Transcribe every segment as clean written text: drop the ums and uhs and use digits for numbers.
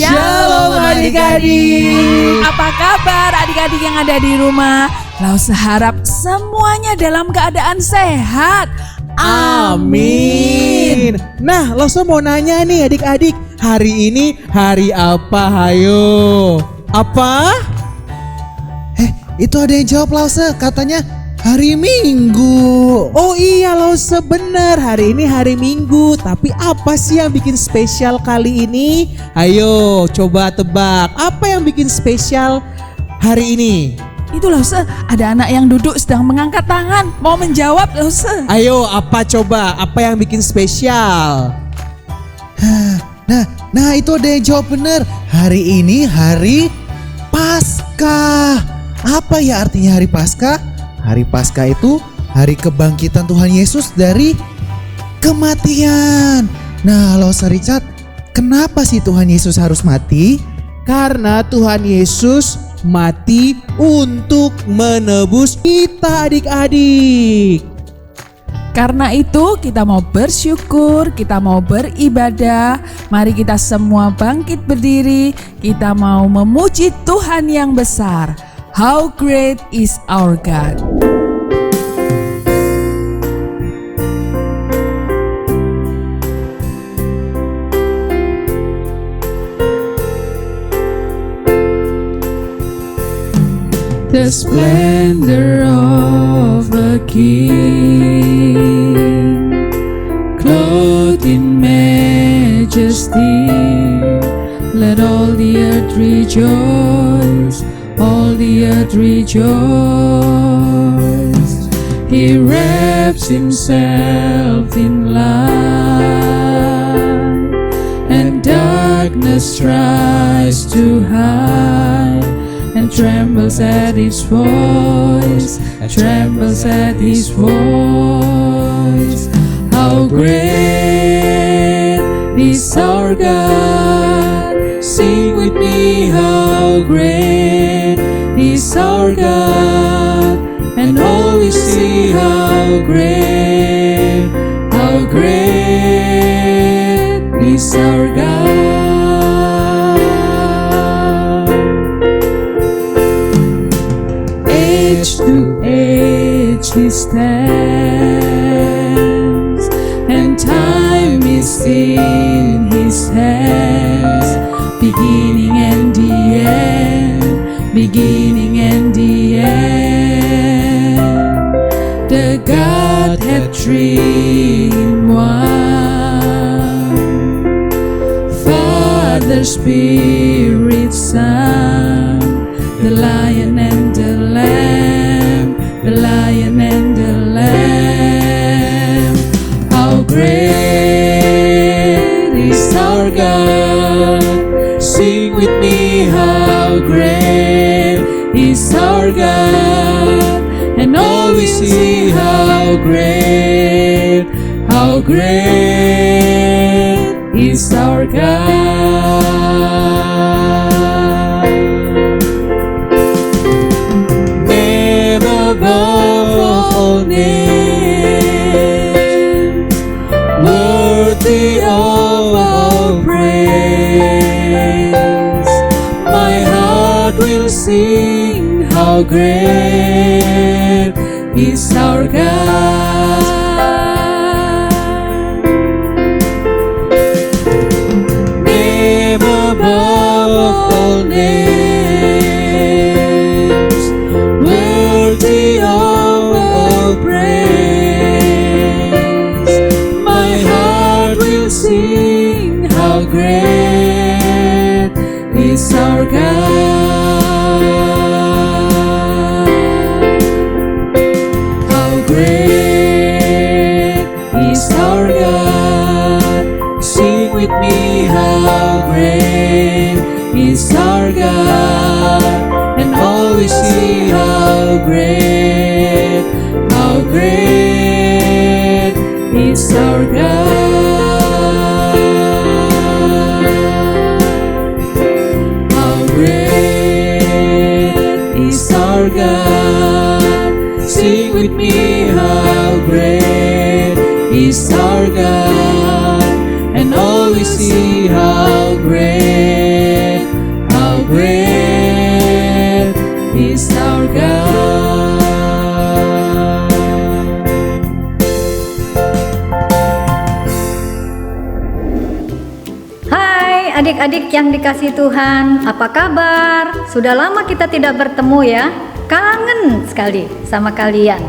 Shalom adik-adik. Apa kabar adik-adik yang ada di rumah? Lause harap semuanya dalam keadaan sehat. Amin. Nah, Lause mau nanya nih adik-adik, hari ini hari apa? Hayo. Apa? Itu ada yang jawab Lause, katanya hari Minggu. Oh iya Lause, bener, hari ini hari Minggu. Tapi apa sih yang bikin spesial kali ini? Ayo coba tebak, apa yang bikin spesial hari ini? Itu Lause, ada anak yang duduk sedang mengangkat tangan, mau menjawab Lause. Ayo, apa coba? Apa yang bikin spesial? Nah itu ada yang jawab bener. Hari ini hari Paskah. Apa ya artinya hari Paskah? Hari Paskah itu hari kebangkitan Tuhan Yesus dari kematian. Nah, Lause Richard, kenapa sih Tuhan Yesus harus mati? Karena Tuhan Yesus mati untuk menebus kita adik-adik. Karena itu kita mau bersyukur, kita mau beribadah. Mari kita semua bangkit berdiri, kita mau memuji Tuhan yang besar. How great is our God. The splendor of a king, clothed in majesty. Let all the earth rejoice, all the earth rejoice. He wraps himself in light, and darkness tries to hide, and trembles at his voice, trembles at his voice. How great is our God, sing with me, how great is our God, and all we see, how great is our God. Age to age he stands, and time is in his hands. Beginning and the end, beginning and the end. The Godhead three in one, Father, Spirit, Son, the Lion and the Lamb, the Lion and the Lamb. How great is our God, sing with me, how great is our God, and all we see, how great is our God. Name above all names, worthy of all praise. My heart will sing, how great is our God. Name above all names, worthy of all praise. My heart will sing, how great is our God. How great is our God. Sing with me, how great is our God. And all we see, how great is our God. How great is our God. Sing with me, how great is our God. And all we see, how great adik-adik yang dikasihi Tuhan, apa kabar? Sudah lama kita tidak bertemu ya. Kangen sekali sama kalian.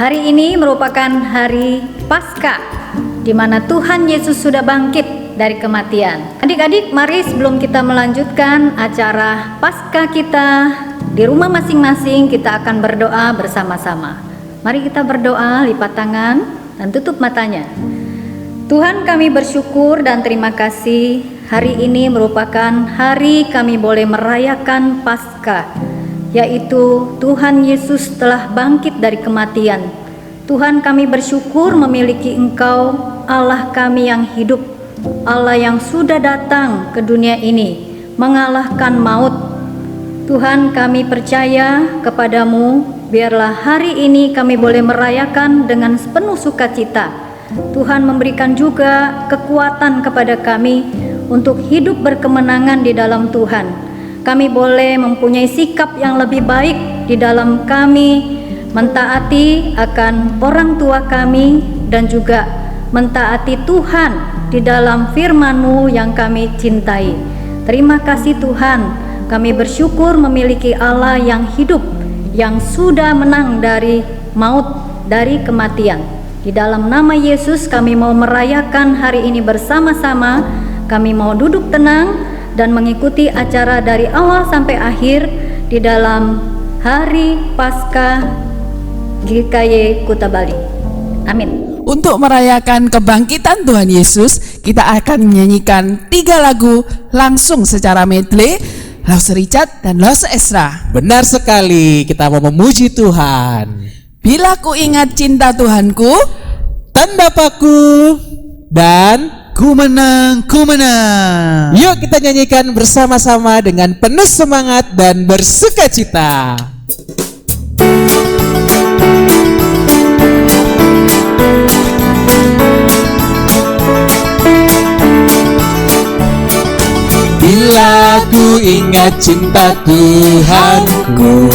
Hari ini merupakan hari Paskah, di mana Tuhan Yesus sudah bangkit dari kematian. Adik-adik, mari sebelum kita melanjutkan acara Paskah kita di rumah masing-masing, kita akan berdoa bersama-sama. Mari kita berdoa, lipat tangan dan tutup matanya. Tuhan, kami bersyukur dan terima kasih. Hari ini merupakan hari kami boleh merayakan Paskah, yaitu Tuhan Yesus telah bangkit dari kematian. Tuhan, kami bersyukur memiliki Engkau, Allah kami yang hidup, Allah yang sudah datang ke dunia ini mengalahkan maut. Tuhan, kami percaya kepadamu, biarlah hari ini kami boleh merayakan dengan penuh sukacita. Tuhan memberikan juga kekuatan kepada kami untuk hidup berkemenangan di dalam Tuhan. Kami boleh mempunyai sikap yang lebih baik di dalam kami mentaati akan orang tua kami dan juga mentaati Tuhan di dalam firman-Mu yang kami cintai. Terima kasih Tuhan, kami bersyukur memiliki Allah yang hidup, yang sudah menang dari maut, dari kematian. Di dalam nama Yesus kami mau merayakan hari ini bersama-sama. Kami mau duduk tenang dan mengikuti acara dari awal sampai akhir di dalam hari Paskah GKY Kuta Bali. Amin. Untuk merayakan kebangkitan Tuhan Yesus, kita akan menyanyikan 3 lagu langsung secara medley, Lause Richard dan Lause Ezra. Benar sekali, kita mau memuji Tuhan. Bila ku ingat cinta Tuhanku, tanda paku, dan ku menang, ku menang. Yuk kita nyanyikan bersama-sama dengan penuh semangat dan bersukacita. Bila ku ingat cinta Tuhanku,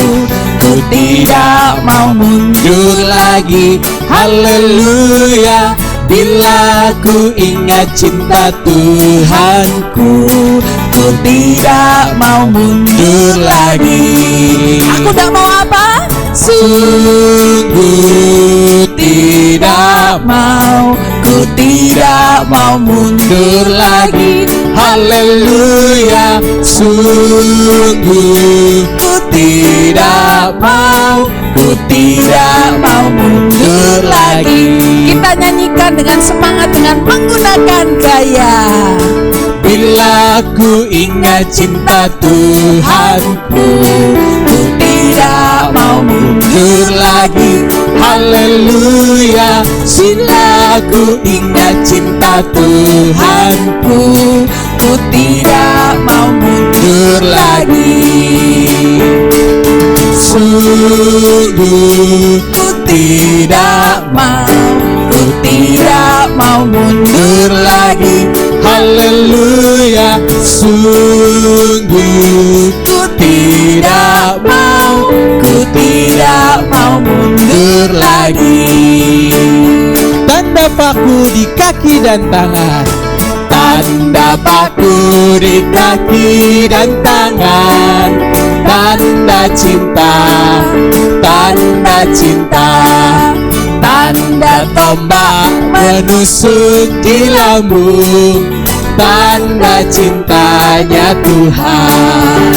ku tidak mau mundur lagi. Haleluya. Bila ku ingat cinta Tuhanku, ku tidak mau mundur lagi. aku tak mau apa? Sungguh tidak mau, ku tidak mau mundur lagi. Haleluya. Sungguh ku tidak mau, ku tidak mau mundur lagi. Kita nyanyikan dengan semangat dengan menggunakan gaya. Bila ku ingat cinta Tuhanku, ku tidak mau mundur lagi. Haleluya. Bila ku ingat cinta Tuhanku, ku tidak mau mundur lagi. Sungguh ku tidak mau, ku tidak mau mundur lagi. Haleluya. Sungguh ku tidak mau, ku tidak mau mundur lagi. Tanda paku di kaki dan tangan, Tanda paku di kaki dan tangan, tanda cinta, tanda cinta. Tanda tombak menusuk di lambung, tanda cintanya Tuhan.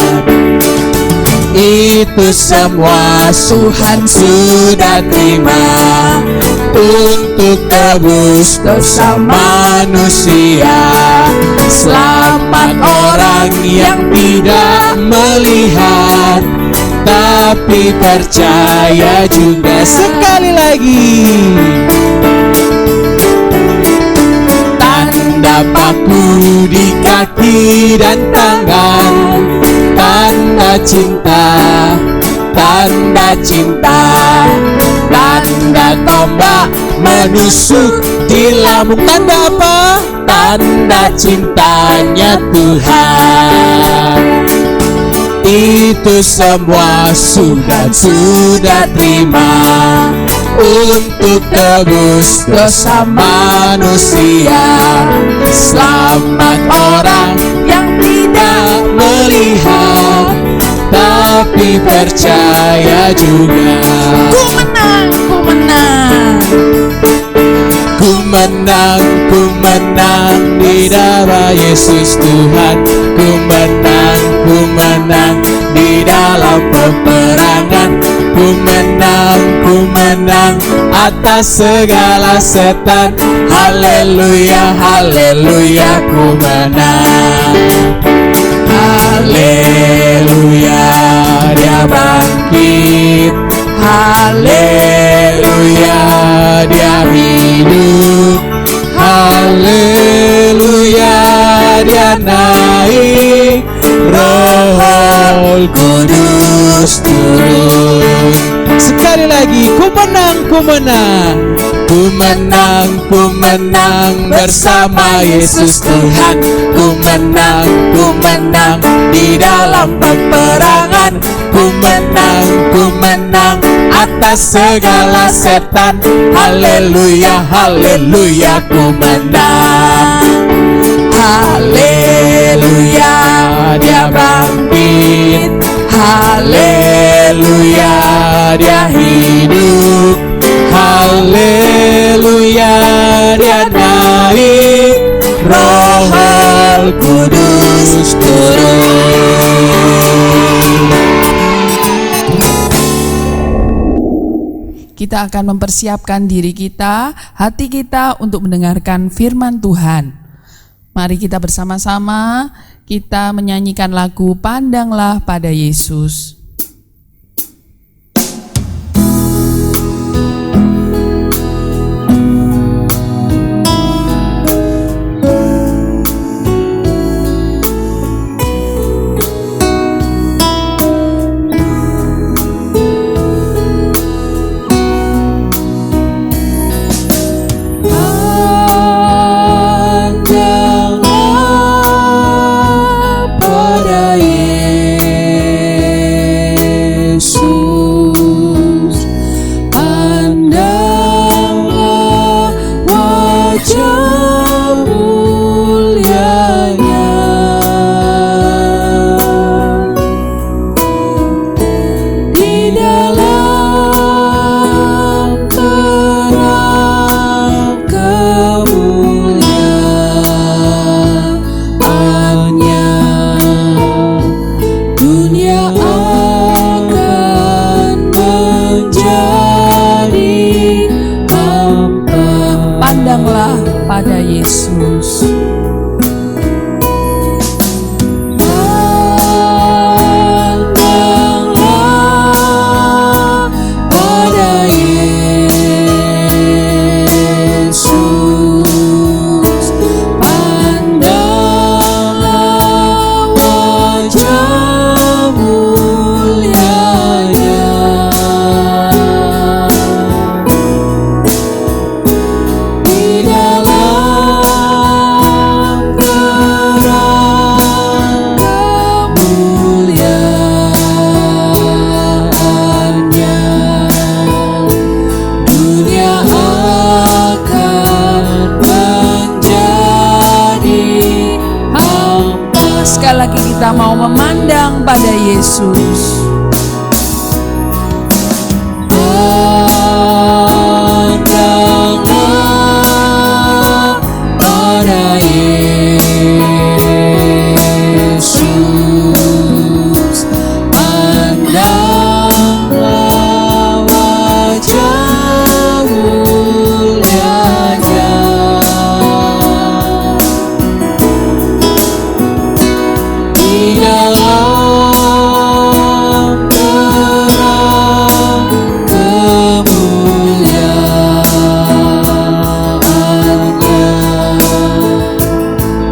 Itu semua Tuhan sudah terima untuk tebus dosa manusia. Selamat orang yang tidak melihat, tapi percaya juga. sekali lagi. Tanda paku di kaki dan tangan, tanda cinta, tanda cinta. Tanda tombak menusuk di lambung, tanda apa? Tanda cintanya Tuhan. Itu semua sudah terima untuk tebus dosa manusia. Selamat orang yang tidak melihat, tapi percaya juga. Ku menang, ku menang. Ku menang, ku menang di dalam Yesus Tuhan. Ku menang di dalam peperangan. Ku menang atas segala setan. Haleluya, haleluya, ku menang. Haleluya, dia bangkit. Haleluya, dia hidup. Haleluya, dia naik. Roh Kudus turun. Sekali lagi, ku menang, ku menang. Ku menang bersama Yesus Tuhan. Ku menang di dalam peperangan. Ku menang atas segala setan. Haleluya, haleluya, ku menang. Haleluya, dia bangkit. Haleluya, dia hidup. Haleluya, dia naik. Roh Kudus turun. Kita akan mempersiapkan diri kita, hati kita untuk mendengarkan firman Tuhan. Mari kita bersama-sama kita menyanyikan lagu Pandanglah pada Yesus. Pandanglah pada Yesus. Pandanglah pada Yesus. Pandanglah wajah mulianya. Di dalam terang kemuliaannya, dunia akan menjadi hampa. Sekali lagi kita mau memandang pada Yesus. Pandanglah pada Yesus. Pandanglah wajah mulianya. Di dalam terang kemuliaannya,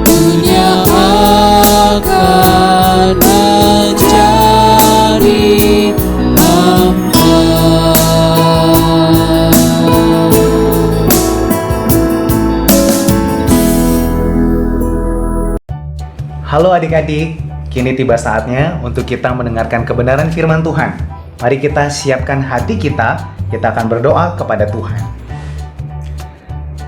dunia akan menjadi hampa. Halo adik-adik, kini tiba saatnya untuk kita mendengarkan kebenaran firman Tuhan. Mari kita siapkan hati kita akan berdoa kepada Tuhan.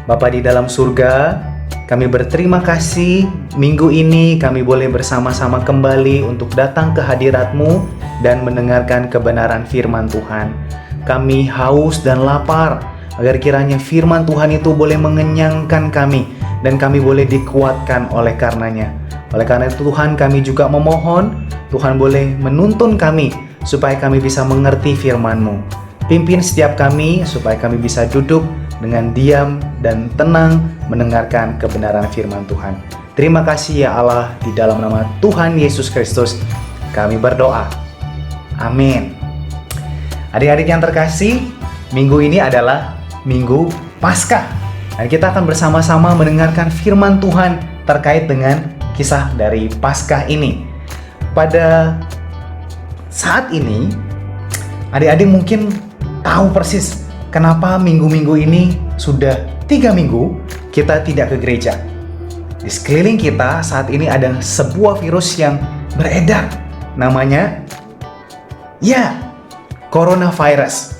Bapa di dalam surga, kami berterima kasih minggu ini kami boleh bersama-sama kembali untuk datang ke hadirat-Mu dan mendengarkan kebenaran firman Tuhan. Kami haus dan lapar agar kiranya firman Tuhan itu boleh mengenyangkan kami dan kami boleh dikuatkan oleh karenanya. Oleh karena itu Tuhan, kami juga memohon Tuhan boleh menuntun kami supaya kami bisa mengerti firman-Mu. Pimpin setiap kami supaya kami bisa duduk dengan diam dan tenang mendengarkan kebenaran firman Tuhan. Terima kasih ya Allah, di dalam nama Tuhan Yesus Kristus kami berdoa. Amin. Adik-adik yang terkasih, minggu ini adalah Minggu Paskah. Dan kita akan bersama-sama mendengarkan firman Tuhan terkait dengan kisah dari Paskah ini. Pada saat ini, adik-adik mungkin tahu persis kenapa minggu-minggu ini sudah 3 minggu kita tidak ke gereja. Di sekeliling kita saat ini ada sebuah virus yang beredar. Namanya, coronavirus.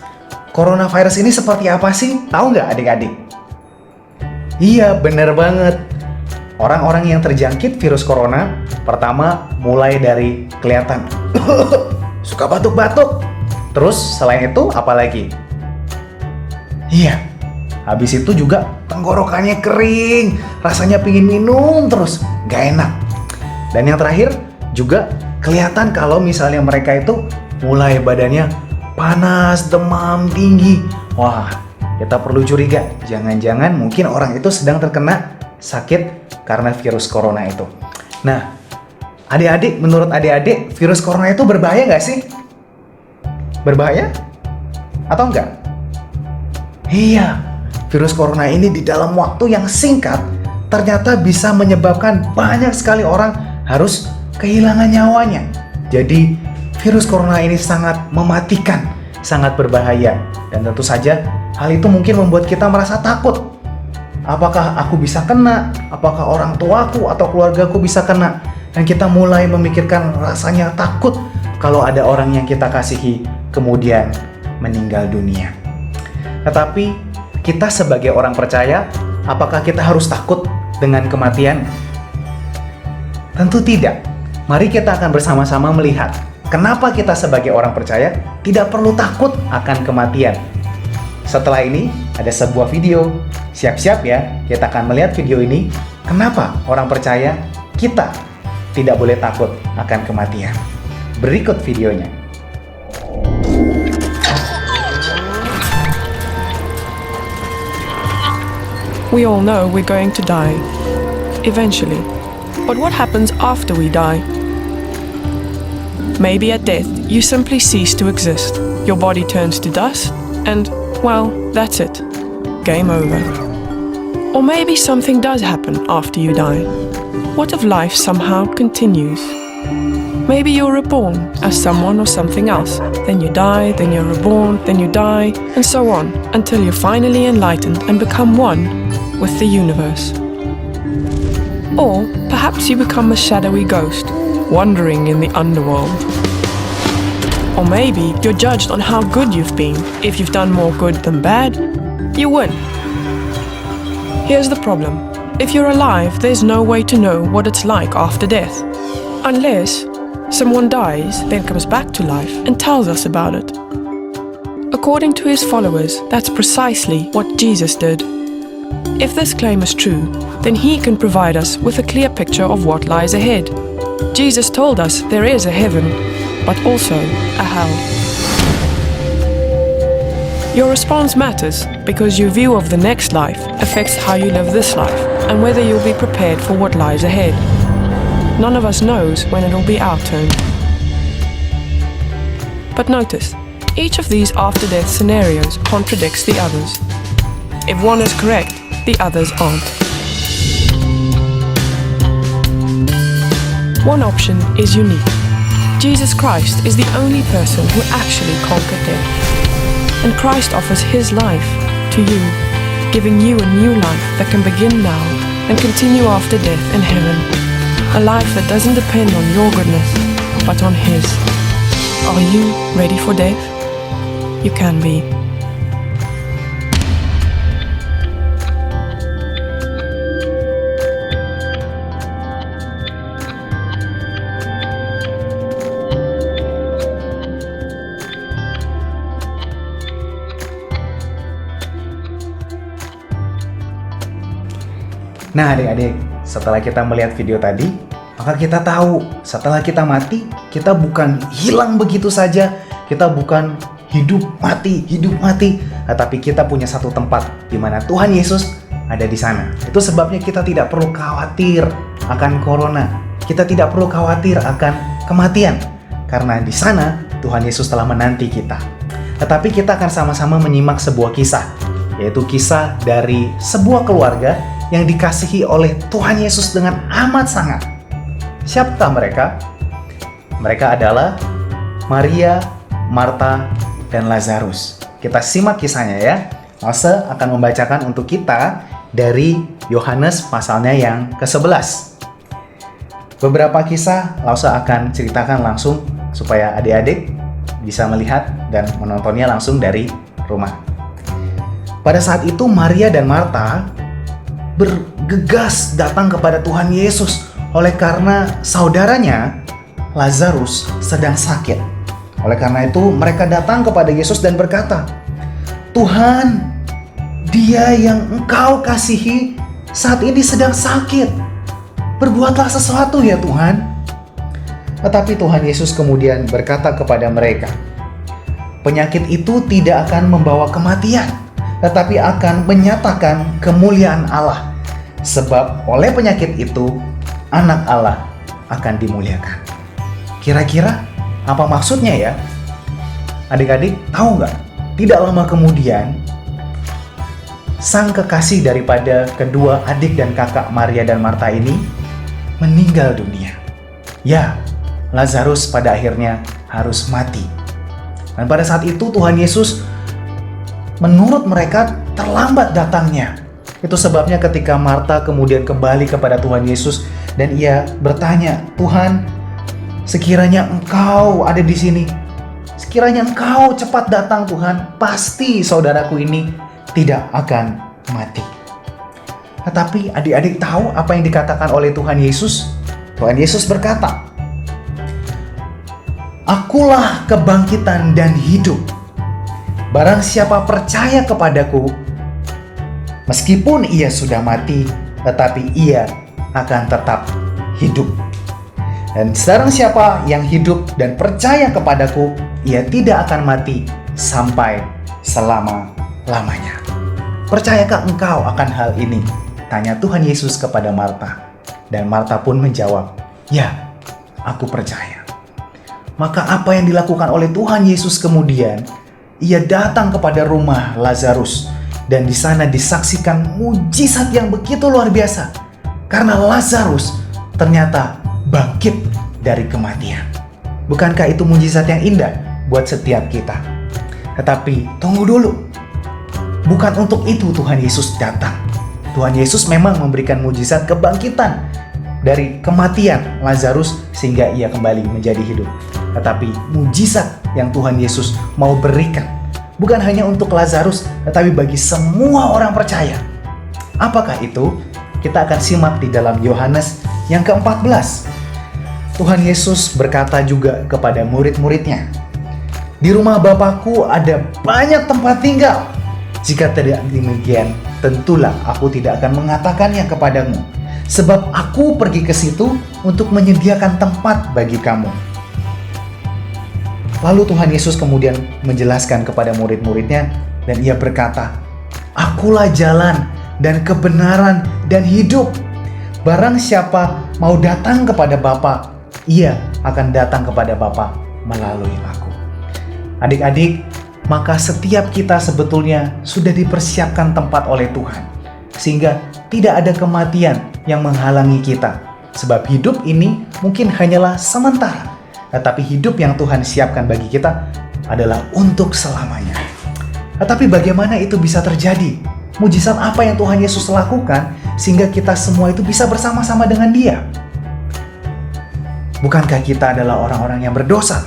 Coronavirus ini seperti apa sih? Tahu nggak adik-adik? Iya, bener banget. Orang-orang yang terjangkit virus corona, pertama mulai dari kelihatan suka batuk-batuk. Terus selain itu apa lagi? Iya, habis itu juga tenggorokannya kering, rasanya pingin minum terus, gak enak. Dan yang terakhir juga kelihatan kalau misalnya mereka itu mulai badannya panas, demam, tinggi. Wah, kita perlu curiga, jangan-jangan mungkin orang itu sedang terkena sakit karena virus corona itu. Nah, adik-adik, menurut adik-adik virus corona itu berbahaya gak sih? Berbahaya? Atau enggak? Iya, virus corona ini di dalam waktu yang singkat ternyata bisa menyebabkan banyak sekali orang harus kehilangan nyawanya. Jadi, virus corona ini sangat mematikan, sangat berbahaya. Dan tentu saja, hal itu mungkin membuat kita merasa takut. Apakah aku bisa kena? Apakah orang tuaku atau keluargaku bisa kena? Dan kita mulai memikirkan rasanya takut kalau ada orang yang kita kasihi kemudian meninggal dunia. Tetapi kita sebagai orang percaya, apakah kita harus takut dengan kematian? Tentu tidak. Mari kita akan bersama-sama melihat kenapa kita sebagai orang percaya tidak perlu takut akan kematian. Setelah ini ada sebuah video. Siap-siap ya, kita akan melihat video ini. Kenapa orang percaya kita tidak boleh takut akan kematian? Berikut videonya. We all know we're going to die, eventually. But what happens after we die? Maybe at death, you simply cease to exist. Your body turns to dust, and, well, that's it. Game over. Or maybe something does happen after you die. What if life somehow continues? Maybe you're reborn as someone or something else. Then you die, then you're reborn, then you die, and so on, until you're finally enlightened and become one with the universe. Or perhaps you become a shadowy ghost, wandering in the underworld. Or maybe you're judged on how good you've been. If you've done more good than bad, you win. Here's the problem. If you're alive, there's no way to know what it's like after death. Unless someone dies, then comes back to life and tells us about it. According to his followers, that's precisely what Jesus did. If this claim is true, then he can provide us with a clear picture of what lies ahead. Jesus told us there is a heaven, but also a hell. Your response matters because your view of the next life affects how you live this life and whether you'll be prepared for what lies ahead. None of us knows when it'll be our turn. But notice, each of these after-death scenarios contradicts the others. If one is correct, the others aren't. One option is unique. Jesus Christ is the only person who actually conquered death. And Christ offers his life to you, giving you a new life that can begin now and continue after death in heaven. A life that doesn't depend on your goodness, but on his. Are you ready for Dave? You can be. Nah adik-adik, setelah kita melihat video tadi, maka kita tahu setelah kita mati, kita bukan hilang begitu saja, kita bukan hidup mati, tetapi kita punya satu tempat di mana Tuhan Yesus ada di sana. Itu sebabnya kita tidak perlu khawatir akan corona, kita tidak perlu khawatir akan kematian, karena di sana Tuhan Yesus telah menanti kita. Tetapi kita akan sama-sama menyimak sebuah kisah, yaitu kisah dari sebuah keluarga yang dikasihi oleh Tuhan Yesus dengan amat sangat. Siapakah mereka? Mereka adalah Maria, Marta, dan Lazarus. Kita simak kisahnya ya. Lause akan membacakan untuk kita dari Yohanes pasalnya yang ke-11. Beberapa kisah Lause akan ceritakan langsung supaya adik-adik bisa melihat dan menontonnya langsung dari rumah. Pada saat itu Maria dan Marta bergegas datang kepada Tuhan Yesus oleh karena saudaranya Lazarus sedang sakit. Oleh karena itu mereka datang kepada Yesus dan berkata, "Tuhan, dia yang Engkau kasihi saat ini sedang sakit. Berbuatlah sesuatu ya Tuhan." Tetapi Tuhan Yesus kemudian berkata kepada mereka, "Penyakit itu tidak akan membawa kematian, tetapi akan menyatakan kemuliaan Allah. Sebab oleh penyakit itu, anak Allah akan dimuliakan." Kira-kira apa maksudnya ya? Adik-adik tahu nggak? Tidak lama kemudian, sang kekasih daripada kedua adik dan kakak Maria dan Marta ini meninggal dunia. Ya, Lazarus pada akhirnya harus mati. Dan pada saat itu Tuhan Yesus menurut mereka terlambat datangnya. Itu sebabnya ketika Marta kemudian kembali kepada Tuhan Yesus dan ia bertanya, "Tuhan, sekiranya Engkau ada di sini, sekiranya Engkau cepat datang Tuhan, pasti saudaraku ini tidak akan mati." Tetapi adik-adik tahu apa yang dikatakan oleh Tuhan Yesus? Tuhan Yesus berkata, "Akulah kebangkitan dan hidup. Barang siapa percaya kepadaku, meskipun ia sudah mati, tetapi ia akan tetap hidup. Dan barang siapa yang hidup dan percaya kepadaku, ia tidak akan mati sampai selama-lamanya." Percayakah engkau akan hal ini? Tanya Tuhan Yesus kepada Marta. Dan Marta pun menjawab, "Ya, aku percaya." Maka apa yang dilakukan oleh Tuhan Yesus kemudian? Ia datang kepada rumah Lazarus dan di sana disaksikan mujizat yang begitu luar biasa. Karena Lazarus ternyata bangkit dari kematian. Bukankah itu mujizat yang indah buat setiap kita? Tetapi tunggu dulu. Bukan untuk itu Tuhan Yesus datang. Tuhan Yesus memang memberikan mujizat kebangkitan dari kematian Lazarus sehingga ia kembali menjadi hidup. Tetapi mujizat yang Tuhan Yesus mau berikan bukan hanya untuk Lazarus, tetapi bagi semua orang percaya. Apakah itu? Kita akan simak di dalam Yohanes yang ke-14. Tuhan Yesus berkata juga kepada murid-muridnya, "Di rumah Bapakku ada banyak tempat tinggal. Jika tidak demikian, tentulah aku tidak akan mengatakannya kepadamu. Sebab aku pergi ke situ untuk menyediakan tempat bagi kamu." Lalu Tuhan Yesus kemudian menjelaskan kepada murid-muridnya dan ia berkata, "Akulah jalan dan kebenaran dan hidup. Barang siapa mau datang kepada Bapa, ia akan datang kepada Bapa melalui aku." Adik-adik, maka setiap kita sebetulnya sudah dipersiapkan tempat oleh Tuhan. Sehingga tidak ada kematian yang menghalangi kita. Sebab hidup ini mungkin hanyalah sementara. Tetapi hidup yang Tuhan siapkan bagi kita adalah untuk selamanya. Tetapi bagaimana itu bisa terjadi? Mujizat apa yang Tuhan Yesus lakukan sehingga kita semua itu bisa bersama-sama dengan Dia? Bukankah kita adalah orang-orang yang berdosa?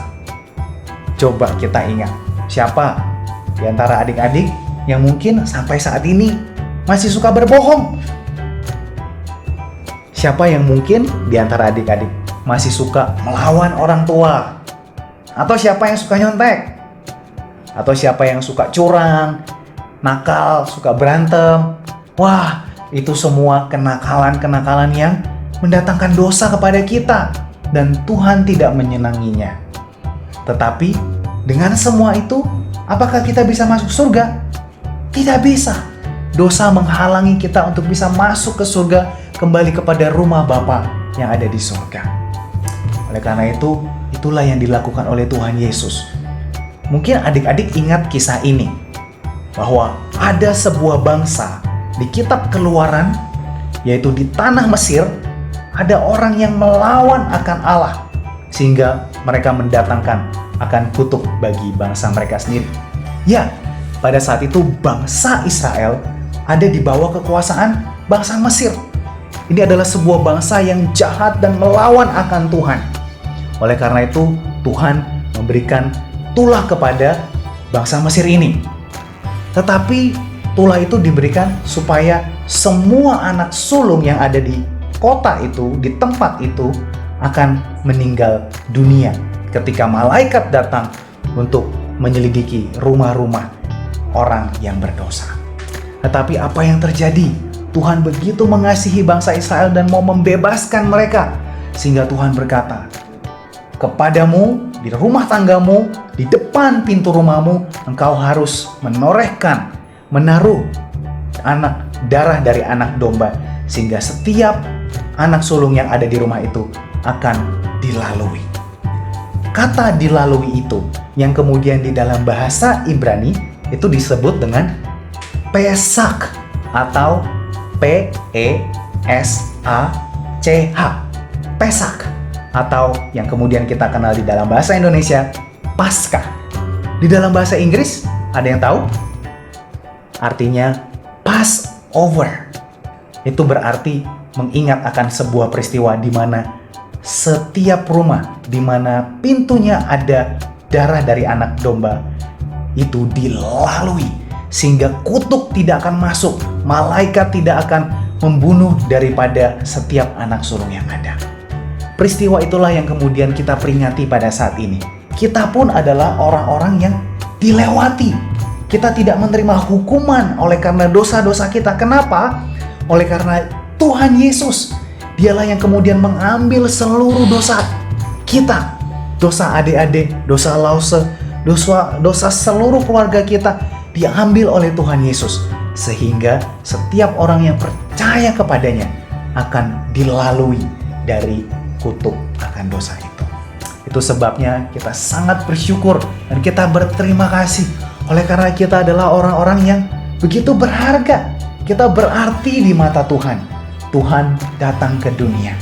Coba kita ingat, siapa di antara adik-adik yang mungkin sampai saat ini masih suka berbohong? Siapa yang mungkin di antara adik-adik masih suka melawan orang tua? Atau siapa yang suka nyontek? Atau siapa yang suka curang, nakal, suka berantem? Wah, itu semua kenakalan-kenakalan yang mendatangkan dosa kepada kita dan Tuhan tidak menyenanginya. Tetapi dengan semua itu, apakah kita bisa masuk surga? Tidak bisa. Dosa menghalangi kita untuk bisa masuk ke surga, kembali kepada rumah Bapa yang ada di surga. Oleh karena itu, itulah yang dilakukan oleh Tuhan Yesus. Mungkin adik-adik ingat kisah ini, bahwa ada sebuah bangsa di kitab Keluaran, yaitu di tanah Mesir, ada orang yang melawan akan Allah, sehingga mereka mendatangkan akan kutuk bagi bangsa mereka sendiri. Ya, pada saat itu bangsa Israel ada di bawah kekuasaan bangsa Mesir. Ini adalah sebuah bangsa yang jahat dan melawan akan Tuhan. Oleh karena itu, Tuhan memberikan tulah kepada bangsa Mesir ini. Tetapi tulah itu diberikan supaya semua anak sulung yang ada di kota itu, di tempat itu, akan meninggal dunia ketika malaikat datang untuk menyelidiki rumah-rumah orang yang berdosa. Tetapi apa yang terjadi? Tuhan begitu mengasihi bangsa Israel dan mau membebaskan mereka, sehingga Tuhan berkata, kepadamu, di rumah tanggamu, di depan pintu rumahmu, engkau harus menaruh darah dari anak domba, sehingga setiap anak sulung yang ada di rumah itu akan dilalui. Kata dilalui itu, yang kemudian di dalam bahasa Ibrani itu disebut dengan Pesak atau P-E-S-A-C-H, Pesak, atau yang kemudian kita kenal di dalam bahasa Indonesia, Paskah. Di dalam bahasa Inggris, ada yang tahu? Artinya Passover. Itu berarti mengingat akan sebuah peristiwa di mana setiap rumah di mana pintunya ada darah dari anak domba itu dilalui, sehingga kutuk tidak akan masuk, malaikat tidak akan membunuh daripada setiap anak sulung yang ada. Peristiwa itulah yang kemudian kita peringati pada saat ini. Kita pun adalah orang-orang yang dilewati. Kita tidak menerima hukuman oleh karena dosa-dosa kita. Kenapa? Oleh karena Tuhan Yesus, Dialah yang kemudian mengambil seluruh dosa kita. Dosa adik-adik, dosa Lause, dosa seluruh keluarga kita diambil oleh Tuhan Yesus, sehingga setiap orang yang percaya kepadanya akan dilalui dari kutuk akan dosa itu. Itu sebabnya kita sangat bersyukur dan kita berterima kasih oleh karena kita adalah orang-orang yang begitu berharga. Kita berarti di mata Tuhan. Tuhan datang ke dunia.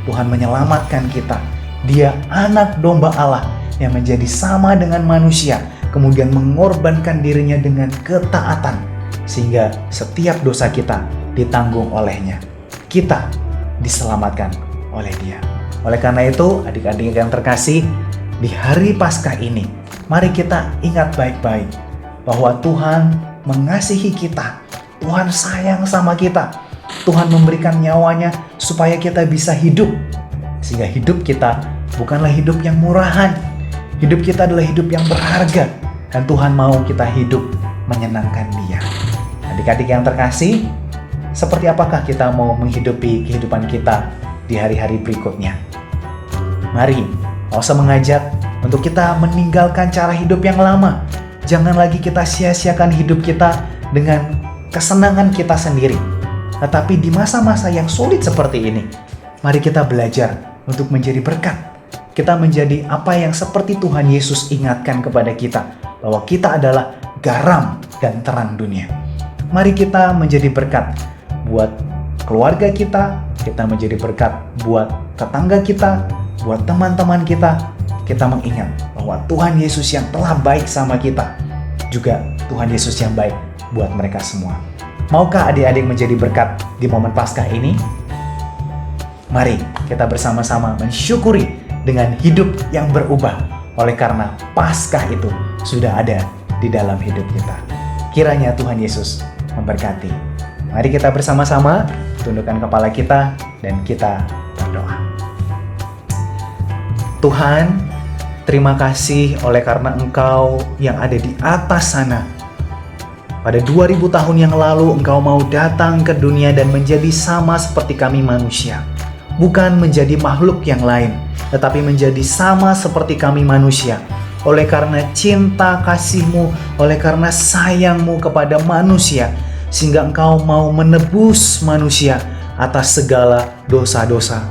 Tuhan menyelamatkan kita. Dia anak domba Allah yang menjadi sama dengan manusia, kemudian mengorbankan dirinya dengan ketaatan, sehingga setiap dosa kita ditanggung olehnya. Kita diselamatkan oleh Dia. Oleh karena itu, adik-adik yang terkasih, di hari Paskah ini, mari kita ingat baik-baik bahwa Tuhan mengasihi kita. Tuhan sayang sama kita. Tuhan memberikan nyawanya supaya kita bisa hidup. Sehingga hidup kita bukanlah hidup yang murahan. Hidup kita adalah hidup yang berharga. Dan Tuhan mau kita hidup menyenangkan Dia. Adik-adik yang terkasih, seperti apakah kita mau menghidupi kehidupan kita di hari-hari berikutnya? Mari, Lause mengajak untuk kita meninggalkan cara hidup yang lama. Jangan lagi kita sia-siakan hidup kita dengan kesenangan kita sendiri. Tetapi di masa-masa yang sulit seperti ini, mari kita belajar untuk menjadi berkat. Kita menjadi apa yang seperti Tuhan Yesus ingatkan kepada kita, bahwa kita adalah garam dan terang dunia. Mari kita menjadi berkat buat keluarga kita menjadi berkat buat tetangga kita, buat teman-teman kita. Kita mengingat bahwa Tuhan Yesus yang telah baik sama kita, juga Tuhan Yesus yang baik buat mereka semua. Maukah adik-adik menjadi berkat di momen Paskah ini? Mari kita bersama-sama mensyukuri dengan hidup yang berubah oleh karena Paskah itu sudah ada di dalam hidup kita. Kiranya Tuhan Yesus memberkati. Mari kita bersama-sama tundukkan kepala kita dan kita berdoa. Tuhan, terima kasih oleh karena Engkau yang ada di atas sana. Pada 2000 tahun yang lalu Engkau mau datang ke dunia dan menjadi sama seperti kami manusia. Bukan menjadi makhluk yang lain, tetapi menjadi sama seperti kami manusia. Oleh karena cinta kasih-Mu, oleh karena sayang-Mu kepada manusia, sehingga Engkau mau menebus manusia atas segala dosa-dosa.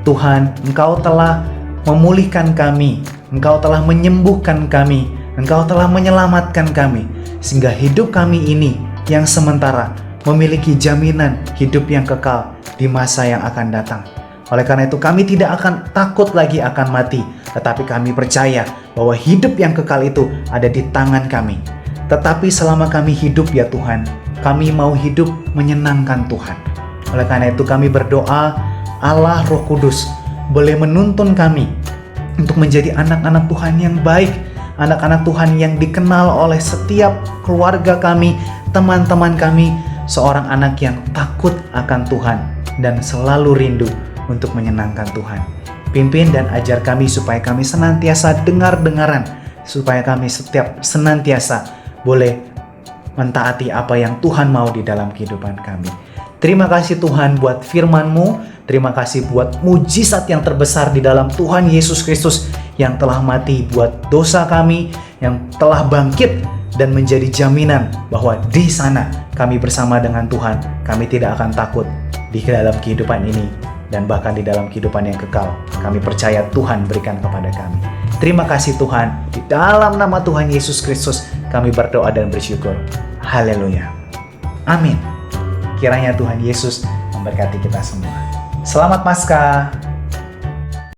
Tuhan, Engkau telah memulihkan kami, Engkau telah menyembuhkan kami, Engkau telah menyelamatkan kami, sehingga hidup kami ini yang sementara memiliki jaminan hidup yang kekal di masa yang akan datang. Oleh karena itu kami tidak akan takut lagi akan mati, tetapi kami percaya bahwa hidup yang kekal itu ada di tangan kami. Tetapi selama kami hidup ya Tuhan, kami mau hidup menyenangkan Tuhan. Oleh karena itu kami berdoa Allah Roh Kudus boleh menuntun kami untuk menjadi anak-anak Tuhan yang baik, anak-anak Tuhan yang dikenal oleh setiap keluarga kami, teman-teman kami, seorang anak yang takut akan Tuhan dan selalu rindu untuk menyenangkan Tuhan. Pimpin dan ajar kami supaya kami senantiasa dengar-dengaran, supaya kami setiap senantiasa boleh mentaati apa yang Tuhan mau di dalam kehidupan kami. Terima kasih Tuhan buat firman-Mu, terima kasih buat mujizat yang terbesar di dalam Tuhan Yesus Kristus yang telah mati buat dosa kami, yang telah bangkit dan menjadi jaminan bahwa di sana kami bersama dengan Tuhan. Kami tidak akan takut di dalam kehidupan ini dan bahkan di dalam kehidupan yang kekal. Kami percaya Tuhan berikan kepada kami. Terima kasih Tuhan. Di dalam nama Tuhan Yesus Kristus kami berdoa dan bersyukur. Haleluya. Amin. Kiranya Tuhan Yesus memberkati kita semua. Selamat Paskah.